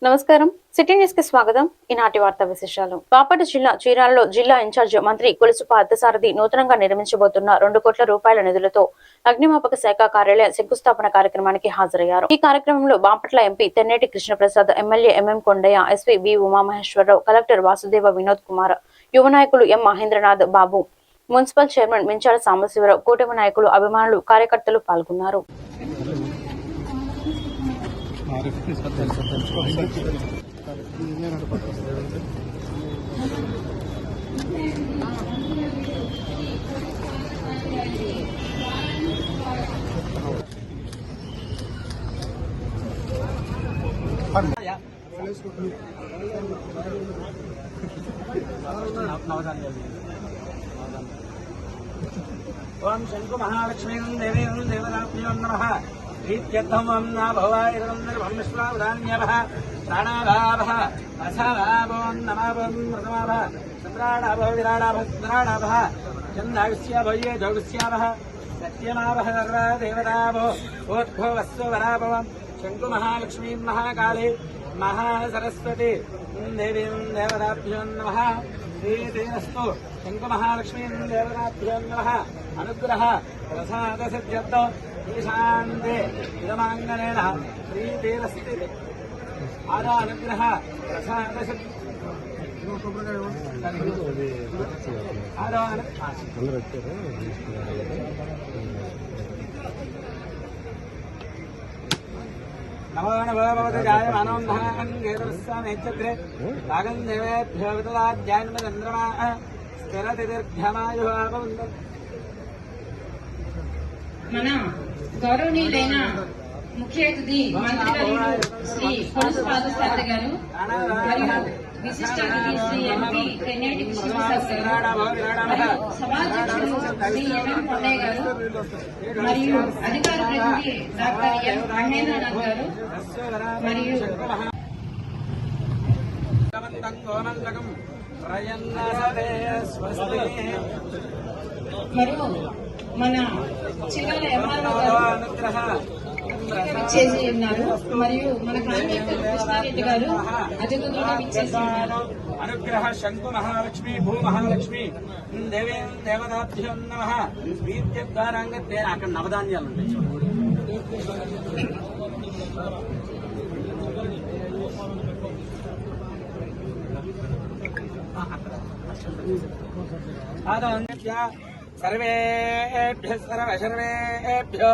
నమస్కారం. City news కి స్వాగతం. ఈనాటి వార్తా విశేషాలు. బాపట్ల జిల్లా చీరాలలో జిల్లా ఇన్ఛార్జ్ మంత్రి కొలుసు పార్థసారథి నూతనంగా నిర్మించబోతున్న 2 కోట్ల రూపాయల నిధులతో అగ్నిమాపక శాఖ కార్యాలయ శంకుస్థాపన కార్యక్రమానికి హాజరయ్యారు. ఈ కార్యక్రమంలో Bapatla MP Tenneti Krishnaprasad, MLA MM Kondaiah, SP B Umamaheswararao, collector Vasudeva Vinod Kumar, యువ నాయకులు M Mahendranath Babu, municipal chairman Minchala Sambasivarao, కూటమి నాయకులు, అభిమానులు, కార్యకర్తలు పాల్గొన్నారు. ओम शंकु महालक्ष्मी देवी देवताभ्यो नमः प्रीत्यर्थं वंदना भवायरंदर विश्वावधान्यवः प्राणाभावः असाभावो नमाभं प्रथमाभः सम्राडाभः विराडाभः सुराडाभः चन्दागस्य भये जोगस्याभः सत्यमाभः सर्वदेवताभो ओद्भवस्व वराभवं शंकु महालक्ष्मी महाकाली महासरस्वती देवीं देवताभ्यो नमः श्रीतेनस्तु शंकु महालक्ष्मी देवताभ्यो नमः अनुग्रह प्रसाद सिद्ध्यर्थो ईशान्ते इदमाङ्गनेन श्रीतेनस्ति आदा अनुग्रह प्रसाद सिद्ध नमो नमो भवते जायमानो महङ्गेतुस्वामेच्छत्रे रागं देवेभ्यो वितदाध्यान्मचन्द्रमाः स्थिरतिदीर्घमायुः भवन्तु మన గౌరవనీయులైన ముఖ్య అతిథి మంత్రి శ్రీ కొలుసు పార్థసారథి గారు మరియు విశిష్ట అతిథి శ్రీ ఎంపీ తెన్నేటి కృష్ణప్రసాద్ గారు, సభాధ్యక్షులు శ్రీ ఎంఎం కొండయ్య గారు మరియు అధికార ప్రతినిధి డాక్టర్ ఎం మహేంద్రనాథ్ గారు మరియు మన చివరి ఎంఆర్ఓ గారు విచ్చేసి ఉన్నారు మరియు మన కాంట్రాక్టర్ కృష్ణారెడ్డి గారు అతిథులుగా విచ్చేసి ఉన్నారు. అనుగ్రహ శంకు మహాలక్ష్మి భూ మహాలక్ష్మి దేవేం దేవతాభ్యో నమః వీర్యద్వారాంగతే అక్కడ నవధాన్యాలు ఉంటాయి. सर्वेभ्यः सर्वेभ्यो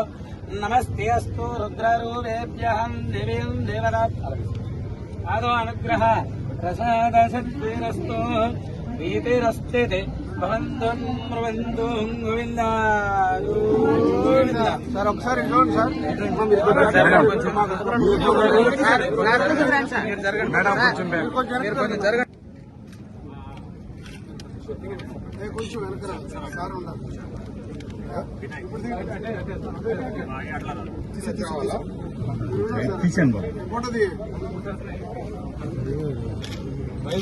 नमस्ते अस्तु रुद्ररूपेभ्यः देवीं देवताभ्यः आदो अनुग्रह प्रसाद सद्वीरस्तु प्रीतिरस्ते भवन्तु ब्रुवन्तु गोविन्द सर ఒకసారి చూడండి సార్ కొంచెం వెనకరా సార్ ఉండాలి.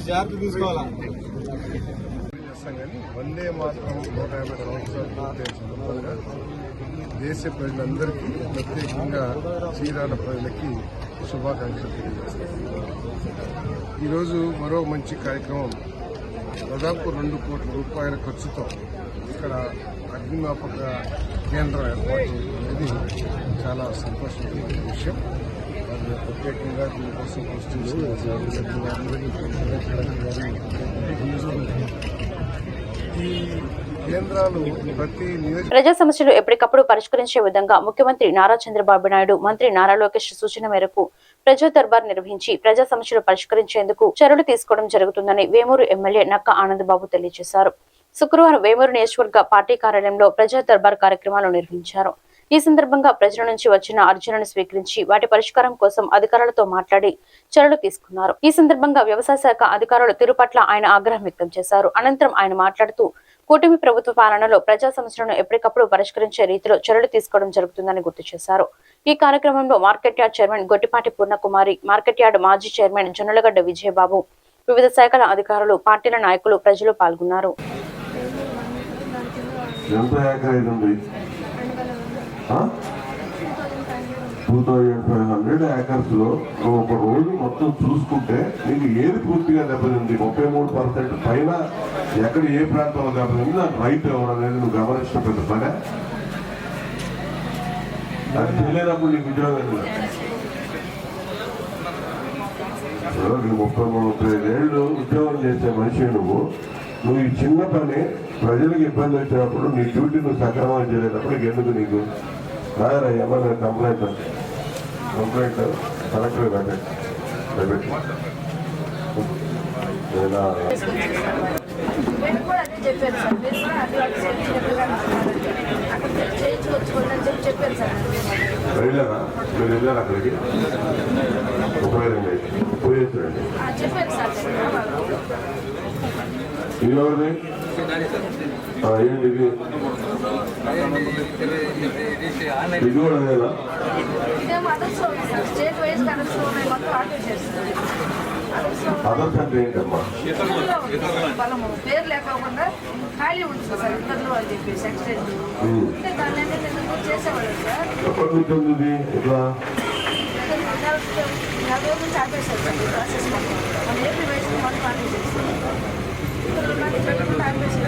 జాగ్రత్త తీసుకోవాలా కానీ వందే మాత్రం 150 సంవత్సరాలు పూర్తయిన సందర్భంగా దేశ ప్రజలందరికీ ప్రత్యేకంగా చీరాల ప్రజలకి శుభాకాంక్షలు తెలియజేస్తాను. ఈరోజు మరో మంచి కార్యక్రమం దాదాపు 2 కోట్ల రూపాయల ఖర్చుతో ఇక్కడ అగ్నిమాపక కేంద్రం ఏర్పాటు అనేది చాలా సంతోషమైన విషయం. ప్రత్యేకంగా దీనికోసం ఈ కేంద్రాలు ప్రతి ప్రజా సమస్యలు ఎప్పటికప్పుడు పరిష్కరించే విధంగా ముఖ్యమంత్రి నారా చంద్రబాబు నాయుడు, మంత్రి నారా లోకేష్ సూచన మేరకు ప్రజా దర్బార్ నిర్వహించి ప్రజా సమస్యలు పరిష్కరించేందుకు చర్యలు తీసుకోవడం జరుగుతుందని వేమూరు ఎమ్మెల్యే నక్క ఆనందబాబు తెలియజేశారు. శుక్రవారం వేమూరు నియోజకవర్గ పార్టీ కార్యాలయంలో ప్రజా దర్బార్ కార్యక్రమాలు నిర్వహించారు. ఈ సందర్భంగా ప్రజల నుంచి వచ్చిన అర్జీలను స్వీకరించి వాటి పరిష్కారం కోసం అధికారులతో మాట్లాడి చర్యలు తీసుకున్నారు. ఈ సందర్భంగా వ్యవసాయ శాఖ అధికారులు తిరుపట్ల ఆయన ఆగ్రహం వ్యక్తం చేశారు. అనంతరం ఆయన మాట్లాడుతూ కూటమి ప్రభుత్వ పాలనలో ప్రజా సమస్యలను ఎప్పటికప్పుడు పరిష్కరించే రీతిలో చర్యలు తీసుకోవడం జరుగుతుందని గుర్తు చేశారు. ఈ కార్యక్రమంలో market yard chairman Gottipati Purnakumari, market yard మాజీ చైర్మన్ జొన్నలగడ్డ విజయబాబు, వివిధ శాఖల అధికారులు, పార్టీల నాయకులు, ప్రజలు పాల్గొన్నారు. 2500 acres లో నువ్వు ఒక రోజు మొత్తం చూసుకుంటే నీకు ఏది పూర్తిగా దెబ్బతింది 33% పైన ఎక్కడ ఏ ప్రాంతంలో దెబ్బతింది నాకు రైట్ ఇవ్వడం అనేది నువ్వు గమనించిన పెద్ద పనే. అది తెలియనప్పుడు నీకు ఉద్యోగం లేదు. నువ్వు 33-35 ఏళ్ళు ఉద్యోగం చేసే మనిషి నువ్వు ఈ చిన్న పని ప్రజలకు ఇబ్బంది వచ్చినప్పుడు నీ డ్యూటీ నువ్వు సక్రమంగా చేయలేనప్పుడు ఎందుకు నీకు రాయరా ఏమన్నా కంప్లైంట్ కలెక్టర్ పెట్టండి. నేను కూడా అదే చెప్పాను సార్, మీరు కూడా అదే అక్కడ చేయించుకోవచ్చు అని చెప్పాను సార్. వెళ్ళారా మీరు వెళ్ళారు అక్కడికి ఉపయోగండి పోయేసారండి చెప్పాను సార్. ఇదెవరిది ఏంటి ఇది కూడా అదేనా? ఇదేమో others sir, state wise others మొత్తం ఆర్డర్ చేస్తారు. అదర్స్ అంటే ఏంటమ్మా? బలము పేరు లేకోకుండా ఖాళీ ఉంటుంది సార్ ఇద్దరు అని చెప్పేసి ఎక్స్టెండ్ అంటే దాన్ని నేను చేసేవాళ్ళు సార్. ఎప్పటి నుంచి ఉంది ఇట్లా? 4 రోజుల నుంచి ఆపేశారు సార్ ఈ ప్రాసెస్. మన ఏపీ వైజ్ మొత్తం ఆర్డర్ చేస్తారు. ఇతరులు ఆపేశారు.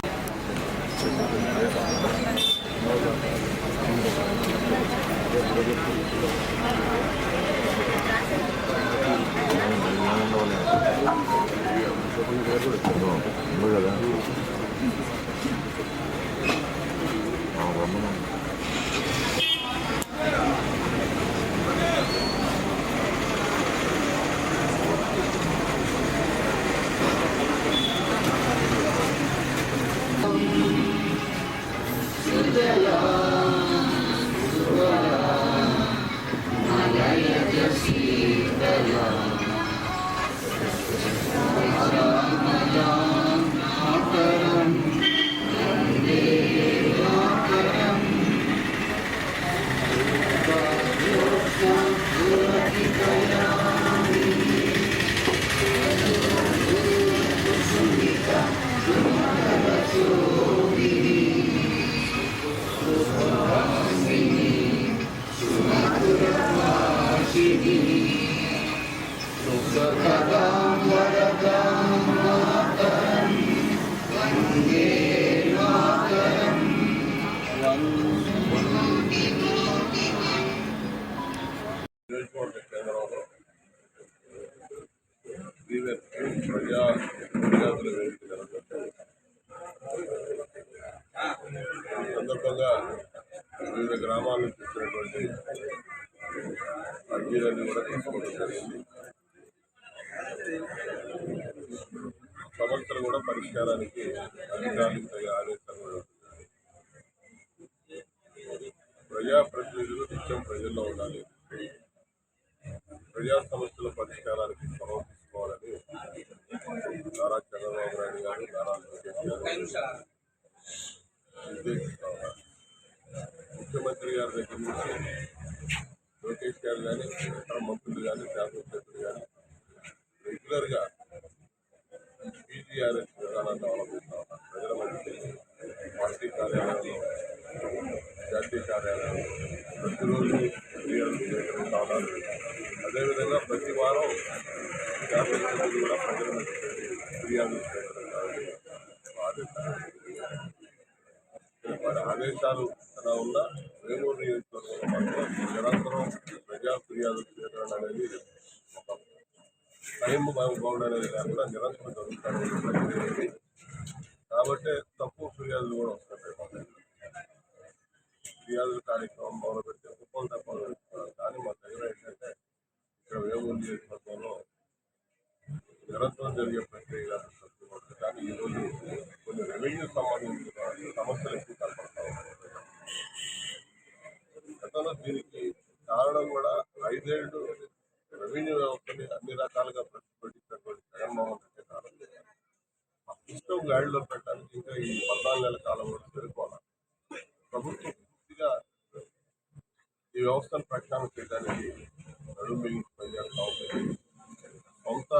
సందర్భంగా వివిధ గ్రామాల నుంచి వచ్చినటువంటి అర్జీలన్నీ కూడా తీసుకోవడం జరిగింది. సమస్యలు కూడా పరిష్కారానికి అధికారులకు తగిన ఆదేశాలు కూడా ఉంటుంది. ప్రజాప్రతినిధులు నిత్యం ప్రజల్లో ఉండాలి, ప్రజా సమస్యల పరిష్కారానికి చొరవ తీసుకోవాలని నారా చంద్రబాబు నాయుడు గారు, నారా లోకేష్ గారు నిర్దేశిస్తా ఉన్నారు. ముఖ్యమంత్రి గారి దగ్గర నుంచి లోకేష్ గారు కానీ, ఇతర మంత్రులు కానీ, శాసనసభ్యులు కానీ రెగ్యులర్గా పీజీఆర్ఎస్ విధానాన్ని అవలంబిస్తా ఉన్నారు. ప్రజల మధ్య పార్టీ కార్యాలయంలో, జాతీయ కార్యాలయంలో ప్రతిరోజు ఫిర్యాదులు సేకరిస్తా ఉన్నారు. అదేవిధంగా ప్రతి వారం శాసనసభ్యులు కూడా ప్రజల మధ్య ఫిర్యాదులు సేకరించాలని వారి ఆదేశాలు ఎలా ఉన్నా వేమూరు నియోజకవర్గంలో మాత్రం నిరంతరం ప్రజా ఫిర్యాదులు సేకరణ అనేది ఒక టైం బౌండ్ అనేది కాకుండా నిరంతరం జరుగుతుంది. కాబట్టి తక్కువ ఫిర్యాదులు కూడా వస్తుంటాయి. ఫిర్యాదుల కార్యక్రమం మొదలు పెడితే కుప్పలు తప్పలు పెడుతున్నారు. కానీ మన దగ్గర ఏంటంటే ఇక్కడ వేమూరు నియోజకవర్గంలో నిరంతరం జరిగే ప్రక్రియ కాదు. కానీ ఈరోజు కొన్ని రెవెన్యూ సంబంధించిన సమస్యలు ఎక్కువ కనపడతా ఉన్నాయి. గతంలో దీనికి కారణం కూడా 5 ఏళ్ళు రెవెన్యూ వ్యవస్థని అన్ని రకాలుగా ప్రతిపాదించినటువంటి జగన్మోహన్ రెడ్డి కారణం. ఇష్టం గాడిలో పెట్టడానికి ఇంకా ఈ 14 నెలల కాలం కూడా సరిపోవాలి. ప్రభుత్వం పూర్తిగా ఈ వ్యవస్థను ప్రక్షాళన చేయడానికి నడుము బిగించి పనిచేస్తా ఉంది. సొంత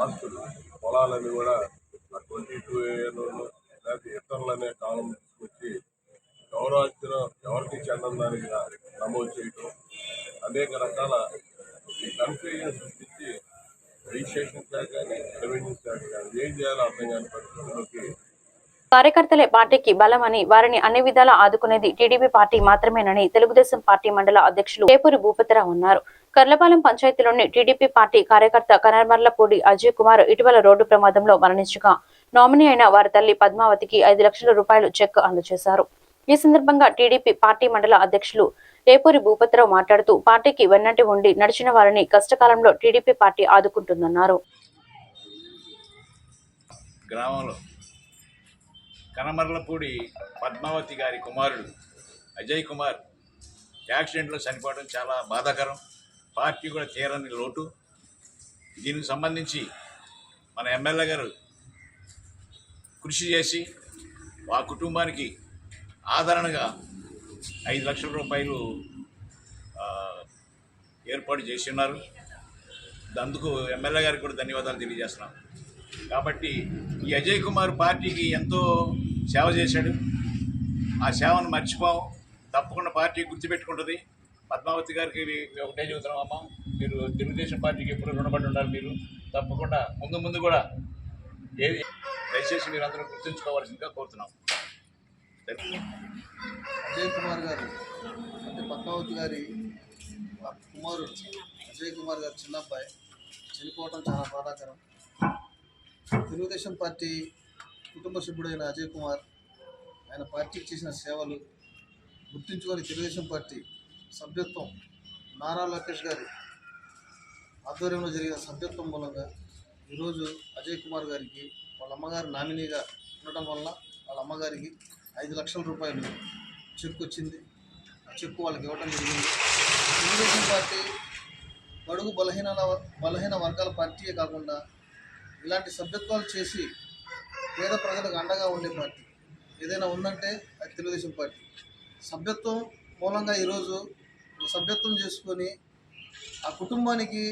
ఆస్తులు పొలాలని కూడా 22 లేకపోతే ఇతరులనే కాలం తీసుకొచ్చి గౌరవార్జన ఎవరికి చెందని దానికి నమోదు చేయటం, అనేక రకాల కన్ఫ్యూజన్ సృష్టించి రిజిస్ట్రేషన్ శాఖ కానీ రెవెన్యూ శాఖ కానీ ఏం చేయాలో అర్థం కాని పరిస్థితుల్లోకి కార్యకర్తలే పార్టీకి బలమని వారిని అన్ని విధాలా ఆదుకునేది టీడీపీ పార్టీ మాత్రమేనని తెలుగుదేశం పార్టీ మండల అధ్యక్షులు ఏపూరి భూపతిరావు అన్నారు. కర్లపాలెం పంచాయతీలోని టీడీపీ పార్టీ కార్యకర్త కనమర్లపూడి అజయ్ కుమార్ ఇటీవల రోడ్డు ప్రమాదంలో మరణించగా నామినీ అయిన వారి తల్లి పద్మావతికి 5 లక్షల రూపాయలు చెక్ అందజేశారు. ఈ సందర్భంగా టీడీపీ పార్టీ మండల అధ్యక్షులు ఏపూరి భూపతిరావు మాట్లాడుతూ పార్టీకి వెన్నంటి ఉండి నడిచిన వారిని కష్టకాలంలో టీడీపీ పార్టీ ఆదుకుంటుందన్నారు. గ్రామంలో కనమర్లపూడి పద్మావతి గారి కుమారుడు అజయ్ కుమార్ యాక్సిడెంట్లో చనిపోవడం చాలా బాధాకరం. పార్టీ కూడా తీరని లోటు. దీనికి సంబంధించి మన ఎమ్మెల్యే గారు కృషి చేసి ఆ కుటుంబానికి ఆదరణగా 5 లక్షల రూపాయలు ఏర్పాటు చేసి ఉన్నారు. అందుకు ఎమ్మెల్యే గారికి కూడా ధన్యవాదాలు తెలియజేస్తున్నాం. కాబట్టి ఈ అజయ్ కుమార్ పార్టీకి ఎంతో సేవ చేశాడు. ఆ సేవను మర్చిపోం. తప్పకుండా పార్టీ గుర్తుపెట్టుకుంటుంది. పద్మావతి గారికి ఒకటే చెబుతున్నాం, అమ్మ మీరు తెలుగుదేశం పార్టీకి ఎప్పుడు రుణపడి ఉండాలి. మీరు తప్పకుండా ముందు కూడా ఏది దయచేసి మీరు అందరూ గుర్తుంచుకోవాల్సిందిగా కోరుతున్నాం. అజయ్ కుమార్ గారు అంటే పద్మావతి గారి కుమారుడు అజయ్ కుమార్ గారు చిన్నబ్బాయి చనిపోవడం చాలా బాధాకరం. తెలుగుదేశం పార్టీ కుటుంబ సభ్యుడైన అజయ్ కుమార్ ఆయన పార్టీకి చేసిన సేవలు గుర్తుంచుకొని తెలుగుదేశం పార్టీ సభ్యత్వం నారా లోకేష్ గారి ఆధ్వర్యంలో జరిగిన సభ్యత్వం మూలంగా ఈరోజు అజయ్ కుమార్ గారికి వాళ్ళ అమ్మగారు నామినీగా ఉండటం వల్ల వాళ్ళ అమ్మగారికి 5 లక్షల రూపాయలు చెక్ వచ్చింది. ఆ చెక్కు వాళ్ళకి ఇవ్వడం జరిగింది. తెలుగుదేశం పార్టీ బడుగు బలహీన వర్గాల పార్టీయే కాకుండా ఇలాంటి సభ్యత్వాలు చేసి పేద ప్రజలకు అండగా ఉండే పార్టీ ఏదైనా ఉందంటే అది తెలుగుదేశం పార్టీ. సభ్యత్వం మూలంగా ఈరోజు సభ్యత్వం చేసుకొని ఆ కుటుంబానికి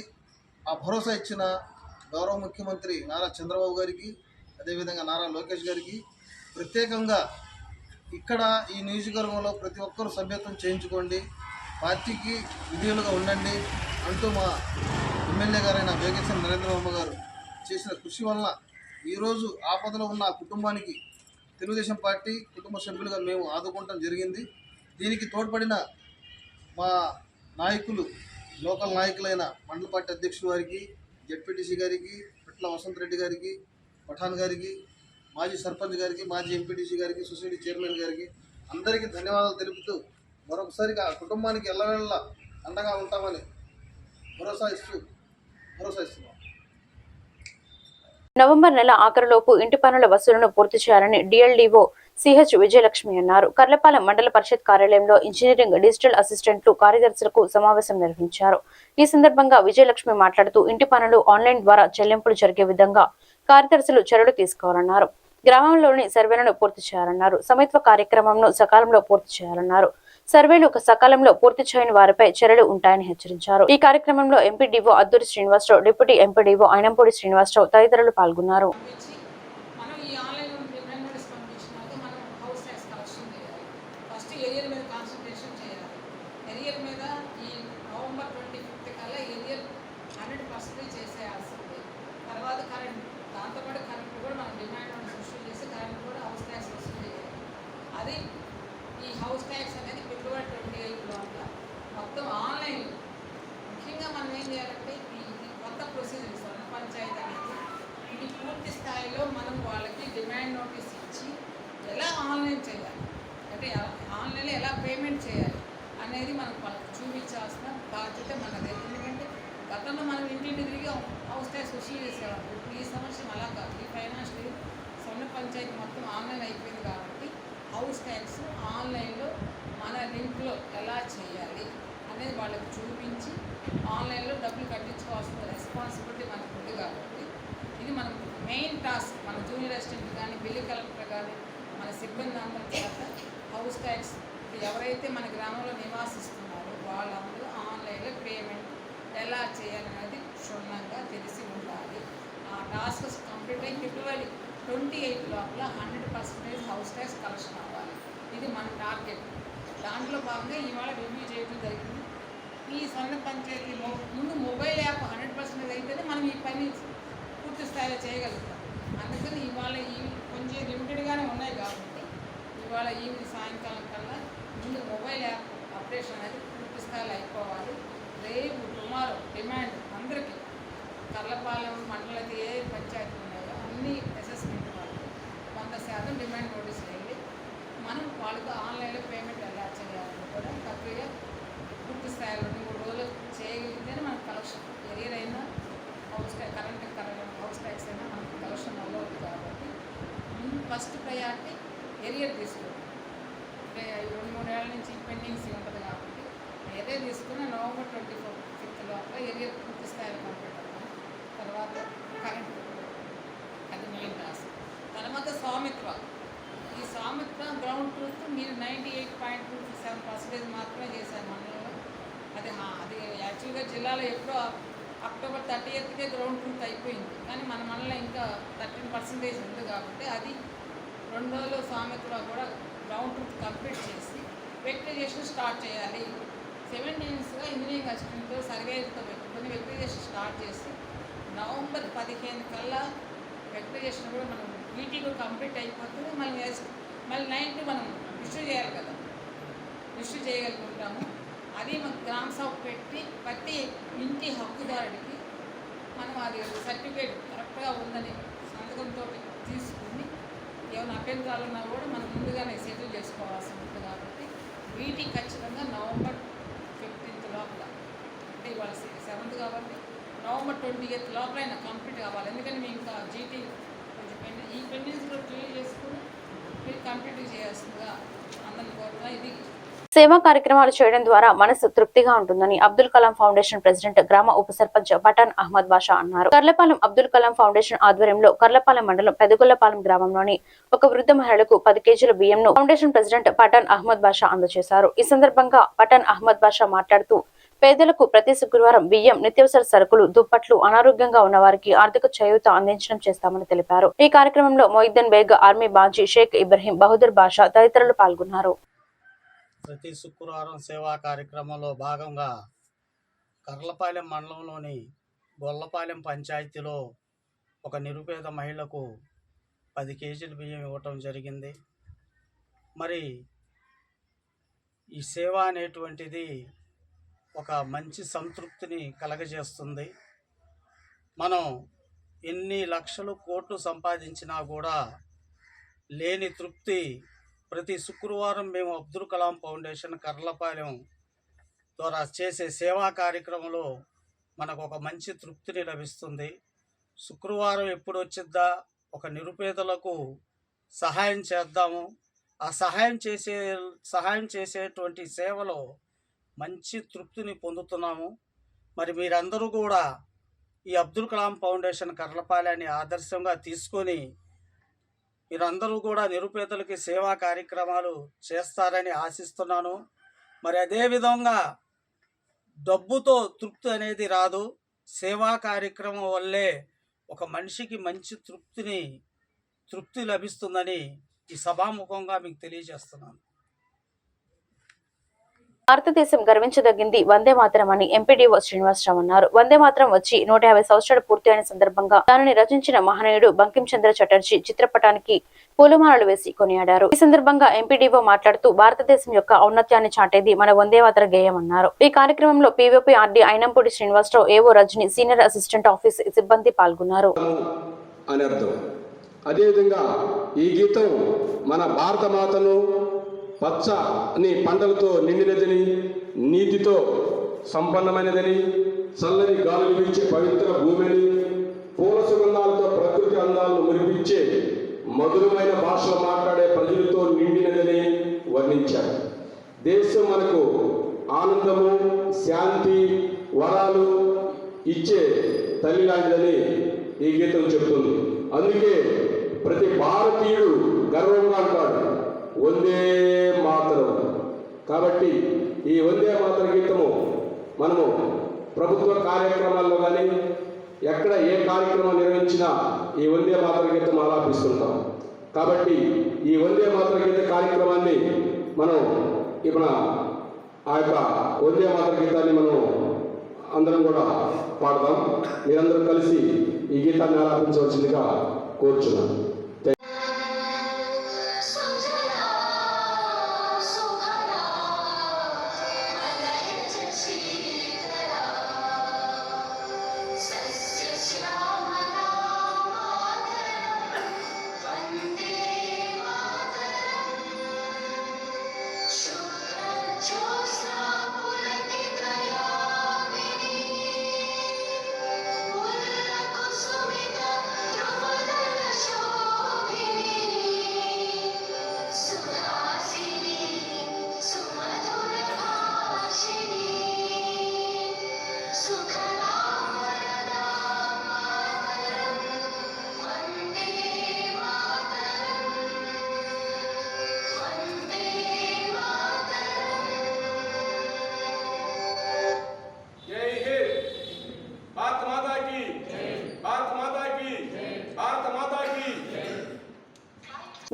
ఆ భరోసా ఇచ్చిన గౌరవ ముఖ్యమంత్రి నారా చంద్రబాబు గారికి, అదేవిధంగా నారా లోకేష్ గారికి ప్రత్యేకంగా ఇక్కడ ఈ నియోజకవర్గంలో ప్రతి ఒక్కరూ సభ్యత్వం చేయించుకోండి, పార్టీకి విధేయులుగా ఉండండి అంటూ మా ఎమ్మెల్యే గారైన వేగేశ్వర నరేంద్రబాబు గారు చేసిన కృషి వలన ఈరోజు ఆపదలో ఉన్న ఆ కుటుంబానికి తెలుగుదేశం పార్టీ కుటుంబ సభ్యులుగా మేము ఆదుకోవడం జరిగింది. దీనికి తోడ్పడిన మా నాయకులు, లోకల్ నాయకులైన మండల పార్టీ అధ్యక్షుడు వారికి, జెడ్పీటీసీ గారికి, పిట్ల వసంత్ రెడ్డి గారికి, పఠాన్ గారికి, మాజీ సర్పంచ్ గారికి, మాజీ ఎంపీటీసీ గారికి, సొసైటీ చైర్మన్ గారికి అందరికీ ధన్యవాదాలు తెలుపుతూ మరొకసారి ఆ కుటుంబానికి ఎల్లవేళలా అండగా ఉంటామని భరోసా ఇస్తున్నాం. నవంబర్ నెల ఆఖరులోపు ఇంటి పనుల వసూలును పూర్తి చేయాలని డిఎల్డీఓ సిహెచ్ విజయలక్ష్మి అన్నారు. కర్లపాలెం మండల పరిషత్ కార్యాలయంలో ఇంజనీరింగ్ డిజిటల్ అసిస్టెంట్లు కార్యదర్శులకు సమావేశం నిర్వహించారు. ఈ సందర్భంగా విజయలక్ష్మి మాట్లాడుతూ ఇంటి పనులు ఆన్లైన్ ద్వారా చెల్లింపులు జరిగే విధంగా కార్యదర్శులు చర్యలు తీసుకోవాలన్నారు. గ్రామంలోని సర్వేలను పూర్తి చేయాలన్నారు. సమైత్వ కార్యక్రమంను సకాలంలో పూర్తి చేయాలన్నారు. సర్వేలు సకాలంలో పూర్తి చేయని వారిపై చర్యలు ఉంటాయని హెచ్చరించారు. ఈ కార్యక్రమంలో MPDO Adduri Srinivasarao, deputy MPDO Ayinampudi Srinivasarao తదితరులు పాల్గొన్నారు. హౌస్ ట్యాక్స్ అనేది ఫిబ్రవరి 28 లోపల మొత్తం ఆన్లైన్. ముఖ్యంగా మనం ఏం చేయాలంటే ఈ కొత్త ప్రొసీజర్ ఇస్తాం పంచాయతీ అనేది ఇది పూర్తి స్థాయిలో మనం వాళ్ళకి డిమాండ్ నోటీస్ ఇచ్చి ఎలా ఆన్లైన్ చేయాలి అంటే ఆన్లైన్లో ఎలా పేమెంట్ చేయాలి అనేది మనం వాళ్ళకి చూపించాల్సిన బాధ్యత మనది. ఎందుకంటే గతంలో మనం ఇంటింటి తిరిగి హౌస్ ట్యాక్స్ వసూలు చేసేవాళ్ళం. ఇప్పుడు ఈ సంవత్సరం అలా కాదు. ఈ ఫైనాన్షియల్ సొన్న పంచాయతీ మొత్తం ఆన్లైన్ అయిపోయింది కాబట్టి హౌస్ ట్యాక్స్ ఆన్లైన్లో మన లింక్లో ఎలా చేయాలి అనేది వాళ్ళకి చూపించి ఆన్లైన్లో డబ్బులు కట్టించుకోవాల్సిన రెస్పాన్సిబిలిటీ మనకు ఉంది కాబట్టి ఇది మనం మెయిన్ టాస్క్. మన జూనియర్ అసిస్టెంట్ కానీ, బిల్లు కలెక్టర్ కానీ, మన సిబ్బంది అందరి చేత హౌస్ ట్యాక్స్ ఎవరైతే మన గ్రామంలో నివాసిస్తున్నారో వాళ్ళందరూ ఆన్లైన్లో పేమెంట్ ఎలా చేయాలనేది క్షుణ్ణంగా తెలిసి ఉండాలి. ఆ టాస్క్ కంప్లీట్ అయ్యి ఫిబ్రవరి 28 లోపల 100% హౌస్ ట్యాక్స్ కలెక్షన్ అవ్వాలి. ఇది మన టార్గెట్. దాంట్లో భాగంగా ఇవాళ రివ్యూ చేయడం జరిగింది. ఈ స్వర్ణ పంచాయతీ ముందు మొబైల్ యాప్ 100% అయితేనే మనం ఈ పని పూర్తి స్థాయిలో చేయగలుగుతాం. అందుకని ఇవాళ ఈ కొంచెం లిమిటెడ్గానే ఉన్నాయి కాబట్టి ఇవాళ ఈవినింగ్ సాయంకాలం కల్లా ముందు మొబైల్ యాప్ అప్డేషన్ అనేది పూర్తి స్థాయిలో అయిపోవాలి. రేపు టుమారో డిమాండ్ అందరికీ కర్లపాలెం మండలకి ఏ పంచాయతీలు ఉన్నాయో అన్ని అసెస్మెంట్ వాళ్ళకి 100% డిమాండ్ నోటీస్ వేయండి. మనం వాళ్ళకి ఆన్లైన్లో పేమెంట్ ఎలా చేయాలని కూడా ప్రక్రియ పూర్తి స్థాయిలో 2-3 రోజులు చేయగలిగితేనే మనకు కలెక్షన్ ఎరియర్ అయినా హౌస్ ట్యాక్స్ అయినా మనకు కలెక్షన్ అవ్వదు. కాబట్టి ఫస్ట్ ప్రయారిటీ ఎరియర్ తీసుకోండి. 2-3 ఏళ్ళ నుంచి పెండింగ్స్ ఉంటుంది కాబట్టి ఎరియర్ తీసుకుని నవంబర్ 25th లోపల ఎరియర్ పూర్తి స్థాయిలో కంప్లీట్ అవుతాం. తర్వాత కరెంట్ అది మెయిన్ టాస్క్. తర్వాత స్వామిత్వ. ఈ స్వామిత్వ గ్రౌండ్ ట్రూత్ మీరు 98.27% మాత్రమే చేశారు మండలంలో. అది యాక్చువల్గా జిల్లాలో ఎప్పుడో అక్టోబర్ 30th గ్రౌండ్ ట్రూత్ అయిపోయింది. కానీ మన మండలం ఇంకా 13% ఉంది కాబట్టి అది 2 రోజులు స్వామిత్వ కూడా గ్రౌండ్ ట్రూత్ కంప్లీట్ చేసి వెక్టిగేషన్ స్టార్ట్ చేయాలి. 7 daysగా ఇంజనీరింగ్ అసిస్టెంట్తో సర్వేతో పెట్టుకుని వెక్టిగేషన్ స్టార్ట్ చేసి నవంబర్ 15 కల్లా వెక్టిగేషన్ కూడా మనం వీటీ కూడా కంప్లీట్ అయిపోతుంది. మళ్ళీ 9th మనం ఇష్యూ చేయాలి కదా, ఇష్యూ చేయగలుగుతాము. అది మనకు గ్రామ సభ పెట్టి ప్రతి ఇంటి హక్కుదారుడికి మనం అది సర్టిఫికేట్ కరెక్ట్గా ఉందని సంతకంతో తీసుకుని ఏమైనా అభ్యంతరాలు ఉన్నా కూడా మనం ముందుగానే సెటిల్ చేసుకోవాల్సి ఉంటుంది. కాబట్టి వీటి ఖచ్చితంగా నవంబర్ 15th లోపల, అంటే ఇవాళ 7th కాబట్టి నవంబర్ 28th లోపలైనా కంప్లీట్ కావాలి. ఎందుకంటే మేము ఇంకా జీటీ కొంచెం ఈ పెండింగ్స్ కూడా క్లియర్ చేసుకుని మీరు కంప్లీట్ చేయాల్సిందిగా అందరిని కోరుతున్నా. ఇది సేవా కార్యక్రమాలు చేయడం ద్వారా మనసు తృప్తిగా ఉంటుందని అబ్దుల్ కలాం ఫౌండేషన్ ప్రెసిడెంట్ గ్రామ ఉప సర్పంచ్ పఠాన్ అహ్మద్ బాషా అన్నారు. కర్లపాలెం అబ్దుల్ కలాం ఫౌండేషన్ ఆధ్వర్యంలో కర్లపాలెం మండలం పెదగొల్లపాలెం గ్రామంలోని ఒక వృద్ధ మహిళకు 10 kgల బియ్యంను ఫౌండేషన్ ప్రెసిడెంట్ పఠాన్ అహ్మద్ బాషా అందజేశారు. ఈ సందర్భంగా పఠాన్ అహ్మద్ బాషా మాట్లాడుతూ పేదలకు ప్రతి శుక్రవారం బియ్యం, నిత్యావసర సరుకులు, దుప్పట్లు, అనారోగ్యంగా ఉన్న వారికి ఆర్థిక చేయూత అందించడం చేస్తామని తెలిపారు. ఈ కార్యక్రమంలో మొయిద్దీన్ బేగ్, ఆర్మీ బాజీ, షేక్ ఇబ్రహీం, బహదూర్ బాషా తదితరులు పాల్గొన్నారు. ప్రతి శుక్రవారం సేవా కార్యక్రమంలో భాగంగా కర్లపాలెం మండలంలోని గొల్లపాలెం పంచాయతీలో ఒక నిరుపేద మహిళకు 10 kgల బియ్యం ఇవ్వటం జరిగింది. మరి ఈ సేవ అనేటువంటిది ఒక మంచి సంతృప్తిని కలగజేస్తుంది. మనం ఎన్ని లక్షలు కోట్లు సంపాదించినా కూడా లేని తృప్తి ప్రతి శుక్రవారం మేము అబ్దుల్ కలాం ఫౌండేషన్ కర్లపాలెం ద్వారా చేసే సేవా కార్యక్రమంలో మనకు ఒక మంచి తృప్తిని లభిస్తుంది. శుక్రవారం ఎప్పుడు వచ్చిద్దా, ఒక నిరుపేదలకు సహాయం చేద్దాము. ఆ సహాయం చేసేటువంటి సేవలో మంచి తృప్తిని పొందుతున్నాము. మరి మీరందరూ కూడా ఈ అబ్దుల్ కలాం ఫౌండేషన్ కర్లపాలెన్ని ఆదర్శంగా తీసుకొని మీరందరూ కూడా నిరుపేదలకి సేవా కార్యక్రమాలు చేస్తారని ఆశిస్తున్నాను. మరి అదేవిధంగా డబ్బుతో తృప్తి అనేది రాదు. సేవా కార్యక్రమం వల్లే ఒక మనిషికి మంచి తృప్తి లభిస్తుందని ఈ సభాముఖంగా మీకు తెలియజేస్తున్నాను. భారతదేశం గర్వించదగింది వందే మాతరం అని ఎంపీడీఓ శ్రీనివాసరావు అన్నారు. వందే మాతరం వచ్చి 150 సంవత్సరాలు పూర్తి అయిన సందర్భంగా దానిని రచించిన మహనీయుడు బంకిం చంద్ర చటర్జీ చిత్రపటానికి పూలమాలలు వేసి కొనియాడారు. ఈ సందర్భంగా ఎంపీడీఓ మాట్లాడుతూ భారతదేశం యొక్క ఔన్నత్యాన్ని చాటేది మన వందే మాతర గేయం అన్నారు. ఈ కార్యక్రమంలో పీవీపీ ఆర్డీ అయినంపూడి శ్రీనివాసరావు, ఏవో రజని, సీనియర్ అసిస్టెంట్ ఆఫీస్ సిబ్బంది పాల్గొన్నారు. అదేవిధంగా ఈ గీతం మన భారత మాతను పచ్చని పంటలతో నిండినదని, నీతితో సంపన్నమైనదని, చల్లని గాలులు వీచే పవిత్ర భూమిని, పూల సుగంధాలతో ప్రకృతి అందాలను మురిపించే మధురమైన భాషలు మాట్లాడే ప్రజలతో నిండినదని వర్ణించారు. దేశం మనకు ఆనందము, శాంతి, వరాలు ఇచ్చే తల్లి లాంటిదని ఈ గీతం చెబుతుంది. అందుకే ప్రతి భారతీయుడు గర్వంగా అంటాడు వందే మాతరం. కాబట్టి ఈ వందే మాతర గీతము మనము ప్రభుత్వ కార్యక్రమాల్లో కానీ ఎక్కడ ఏ కార్యక్రమం నిర్వహించినా ఈ వందే మాతర గీతం ఆలాపిస్తుంటాం. కాబట్టి ఈ వందే మాతర గీత కార్యక్రమాన్ని మనం ఇప్పుడు ఆ యొక్క వందే మాతర గీతాన్ని మనం అందరం కూడా పాడదాం. మీరందరూ కలిసి ఈ గీతాన్ని ఆలాపించవలసిందిగా కోరుచున్నాను.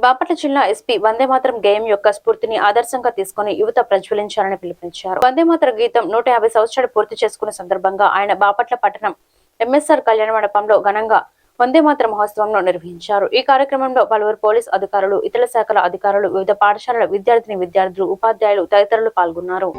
బాపట్ల జిల్లా ఎస్పీ వందే మాతరం గేయం యొక్క స్ఫూర్తిని ఆదర్శంగా తీసుకుని యువత ప్రజ్వలించాలని పిలుపునిచ్చారు. వందే మాతరం గీతం 150 సంవత్సరాలు పూర్తి చేసుకున్న సందర్భంగా ఆయన బాపట్ల పట్టణం ఎంఎస్ఆర్ కళ్యాణ మండపంలో ఘనంగా వందే మాతరం మహోత్సవంను నిర్వహించారు. ఈ కార్యక్రమంలో పలువురు పోలీస్ అధికారులు, ఇతర శాఖల అధికారులు, వివిధ పాఠశాలల విద్యార్థులు, ఉపాధ్యాయులు తదితరులు పాల్గొన్నారు.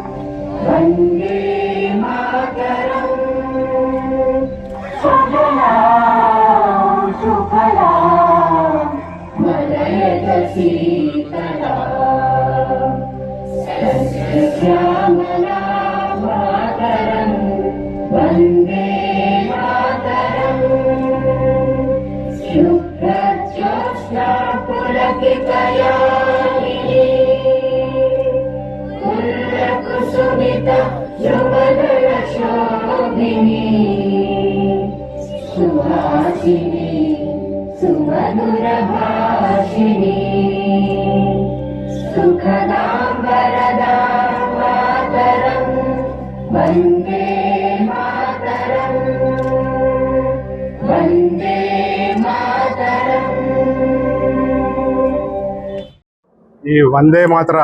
ఈ వందే మాతర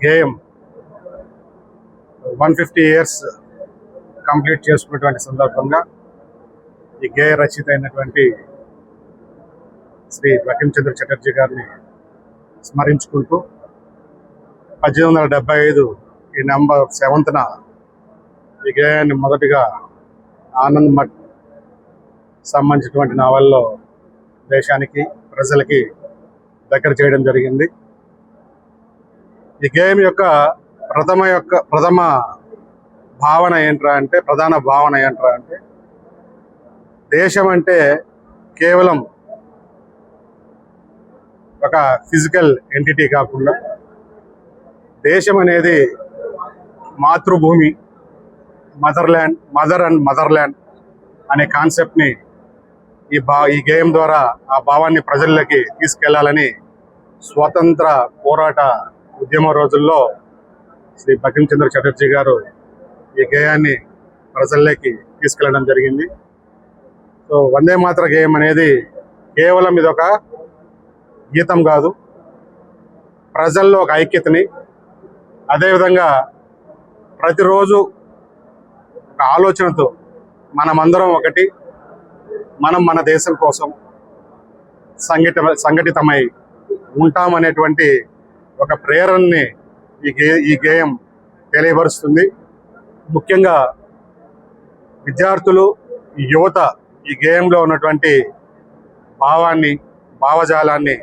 గేయం 150 years కంప్లీట్ చేసుకున్నటువంటి సందర్భంగా ఈ గేయ రచయిత అయినటువంటి శ్రీ బకించంద్ర చటర్జీ గారిని స్మరించుకుంటూ 1875 ఈ నవంబర్ 7న ఈ గేయాన్ని మొదటిగా ఆనంద్ మఠ్ సంబంధించినటువంటి నావల్లో దేశానికి ప్రజలకి దగ్గర చేయడం జరిగింది. ఈ గేయం యొక్క ప్రథమ భావన ఏంట్రా అంటే, ప్రధాన భావన ఏంట్రా అంటే, దేశం అంటే కేవలం ఒక ఫిజికల్ ఎంటిటీ కాకుండా దేశం అనేది మాతృభూమి, మదర్ అండ్ మదర్ల్యాండ్ అనే కాన్సెప్ట్ని ఈ గేయం ద్వారా ఆ భావాన్ని ప్రజల్లోకి తీసుకెళ్లాలని స్వాతంత్ర పోరాట ఉద్యమ రోజుల్లో శ్రీ బకించంద్ర చటర్జీ గారు ఈ గేయాన్ని ప్రజల్లోకి తీసుకెళ్లడం జరిగింది. సో వందే మాతర గేయం అనేది కేవలం ఇదొక గీతం కాదు, ప్రజల్లో ఒక ఐక్యతని, అదేవిధంగా ప్రతిరోజు ఒక ఆలోచనతో మనమందరం ఒకటి, మనం మన దేశం కోసం సంఘటితమై ఉంటామనేటువంటి ఒక ప్రేరణని ఈ గేయం తెలియపరుస్తుంది. ముఖ్యంగా విద్యార్థులు, యువత ఈ గేయంలో ఉన్నటువంటి భావజాలాన్ని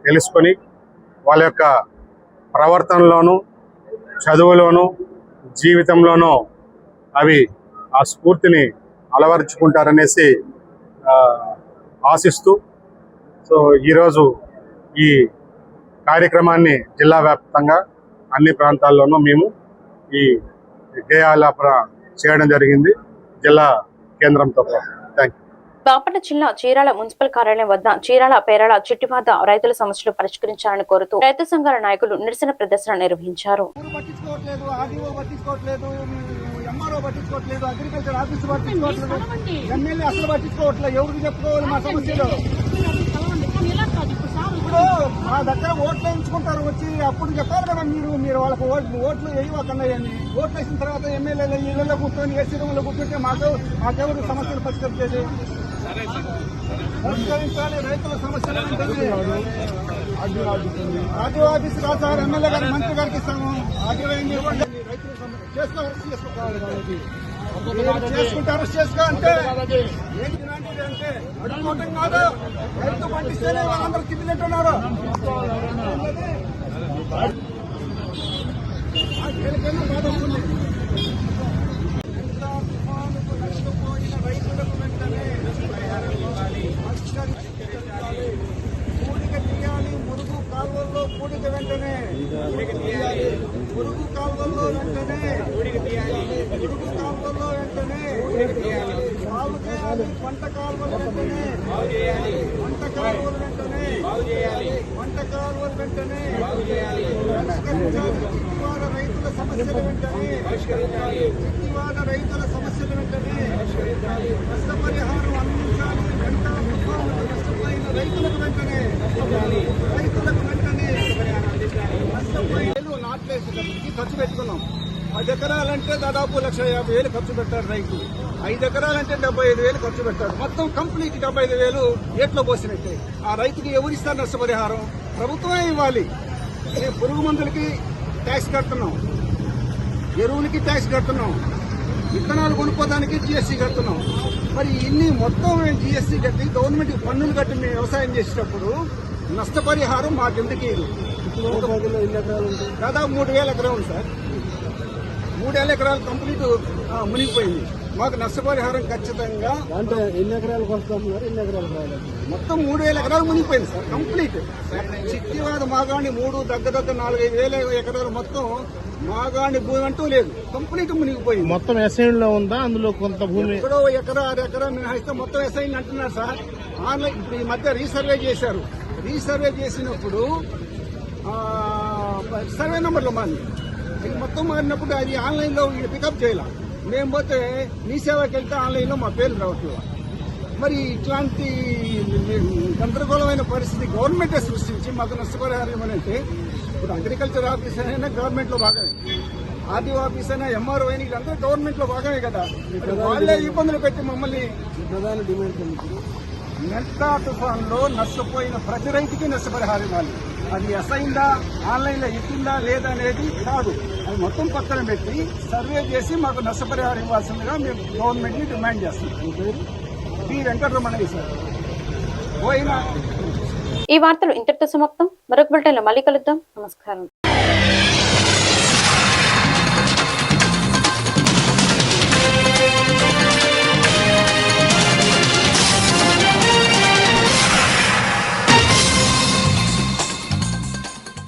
తెలుసుకొని వాళ్ళ యొక్క ప్రవర్తనలోనూ, చదువులోనూ, జీవితంలోనూ అవి ఆ స్ఫూర్తిని అలవరుచుకుంటారనేసి ఆశిస్తూ, సో ఈరోజు ఈ కార్యక్రమాన్ని జిల్లా వ్యాప్తంగా అన్ని ప్రాంతాల్లోనూ మేము ఈ గేయాలాపన చేయడం జరిగింది, జిల్లా కేంద్రంతో పాటు. Thank you. బాపట్ల జిల్లా చీరాల మున్సిపల్ కార్యాలయం వద్ద చీరాల పేరాల చిట్టిపాద రైతుల సమస్యలు పరిష్కరించాలని కోరుతూ రైతు సంఘాల నాయకులు నిరసన ప్రదర్శన నిర్వహించారు. అగ్రికల్చర్ ఆఫీస్ పట్టించుకోవట్లేదు, ఎమ్మెల్యే అసలు పట్టించుకోవట్లేదు. ఎవరికి చెప్పుకోవాలి మా సమస్యలు? ఇప్పుడు మా దగ్గర ఓట్లు వేయించుకుంటారు వచ్చి అప్పుడు చెప్పారు కదా మీరు వాళ్ళకి ఓట్లు వేయవకండి అని. ఓట్లు వేసిన తర్వాత ఎమ్మెల్యేలు ఇళ్లలో కూర్చొని ఏసీ రూమ్లో కూర్చుంటే మాకెవరు సమస్యలు పరిష్కరించేది? పరిష్కరించాలి రైతుల సమస్యలు ఆర్డీఓ ఆఫీస్ కాదు సార్, ఎమ్మెల్యే గారు మంత్రి గారికి ఇస్తాము. ఆర్డీఓ ఏం ఇవ్వండి, రైతుల చేసుకుంటే అరెస్ట్ చేసుకో అంటే ఏంటి ఇలాంటిది అంటే అడుగుకోవటం కాదు. రైతు పండిస్తేనే వాళ్ళందరూ తిప్పినట్టున్నారు. నష్టపోయిన రైతులకు వెంటనే పూడిక తీయాలి. మురుగు కాలువల్లో పూడిక వెంటనే మురుగు కాలువల్లో వెంటనే మురుగు కాలువల్లో వెంటనే సాగు చేయాలి. పంట కాలువలు వెంటనే పంట కాలువలు వెంటనే పంట కాలువలు వెంటనే చిత్తివాడ రైతుల సమస్యలు వెంటనే చిత్తివాడ రైతుల సమస్యలు వెంటనే నష్టపరిహారం అందించాలి. పంట తుఫాను నష్టపోయిన రైతులకు వెంటనే నష్టపోయిన నాట్లేసేటప్పటికి ఖర్చు పెట్టుకున్నాం. 10 ఎకరాలంటే దాదాపు 1,50,000 ఖర్చు పెట్టారు రైతు. 5 ఎకరాలంటే 75,000 ఖర్చు పెట్టారు. మొత్తం కంప్లీట్ 75,000 ఏట్లో పోసినట్టే. ఆ రైతుకి ఎవరిస్తారు నష్టపరిహారం? ప్రభుత్వమే ఇవ్వాలి. పురుగు మందులకి ట్యాక్స్ కడుతున్నాం, ఎరువులకి ట్యాక్స్ కడుతున్నాం, విత్తనాలు కొనుక్కోవడానికి జీఎస్టీ కడుతున్నాం. మరి ఇన్ని మొత్తం జీఎస్టీ కట్టి గవర్నమెంట్ పన్నులు కట్టి మేము వ్యవసాయం చేసేటప్పుడు నష్టపరిహారం మాకెందుకు ఇది? దాదాపు 3,000 ఎకరాలు ఉంది సార్. 3,000 ఎకరాలు కంప్లీట్ మునిగిపోయింది. మాకు నష్టపరిహారం ఖచ్చితంగా అంటే ఎన్ని ఎకరాలు కొనుక్కున్నారు? ఎన్ని ఎకరాలు కావాలి? మొత్తం 3,000 ఎకరాలు మునిగిపోయింది సార్ కంప్లీట్. చిత్తివాడ మాగాణి 3 దగ్గర 4,500 ఎకరాలు మొత్తం మాగాణి భూమి అంటూ లేదు, కంప్లీట్ మునిగిపోయింది. మొత్తం అసైన్ లో ఉందా? అందులో కొంత భూమి ఎక్కడో ఎకరా 6 ఎకరా మినహాయిస్తే మొత్తం అసైన్ అంటున్నారు సార్. ఆన్లైన్ ఇప్పుడు ఈ మధ్య రీసర్వే చేశారు. రీసర్వే చేసినప్పుడు సర్వే నెంబర్లో మాది ఇది మొత్తం మారినప్పుడు అది ఆన్లైన్లో పికప్ చేయాల. మేము పోతే మీ సేవకి వెళ్తే ఆన్లైన్లో మా పేర్లు రావట్లేదు. మరి ఇట్లాంటి గందరగోళమైన పరిస్థితి గవర్నమెంటే సృష్టించి మాకు నష్టపరిహారం ఇవ్వనంటే ఇప్పుడు అగ్రికల్చర్ ఆఫీసర్ అయినా గవర్నమెంట్లో భాగమే, ఆర్డీఓ ఆఫీస్ అయినా ఎంఆర్ఓ అయినా వీళ్ళందరూ గవర్నమెంట్లో భాగమే కదా. వాళ్ళే ఇబ్బందులు పెట్టి మమ్మల్ని ప్రధాన డిమాండ్ నెల్టా తుఫాన్లో నష్టపోయిన ప్రతి రైతుకి నష్టపరిహారం ఇవ్వాలి. అది అసైందా, ఆన్లైన్లో ఇచ్చిందా లేదా అనేది కాదు. అది మొత్తం పక్కన పెట్టి సర్వే చేసి మాకు నష్టపరిహారం ఇవ్వాల్సిందిగా మేము గవర్నమెంట్ ని డిమాండ్ చేస్తున్నాం. B Venkataramanaiah sir. ఈ వార్తలు ఇంతటితో సమాప్తం. మరొక బులెటిన్లో మళ్ళీ కలుద్దాం. నమస్కారం.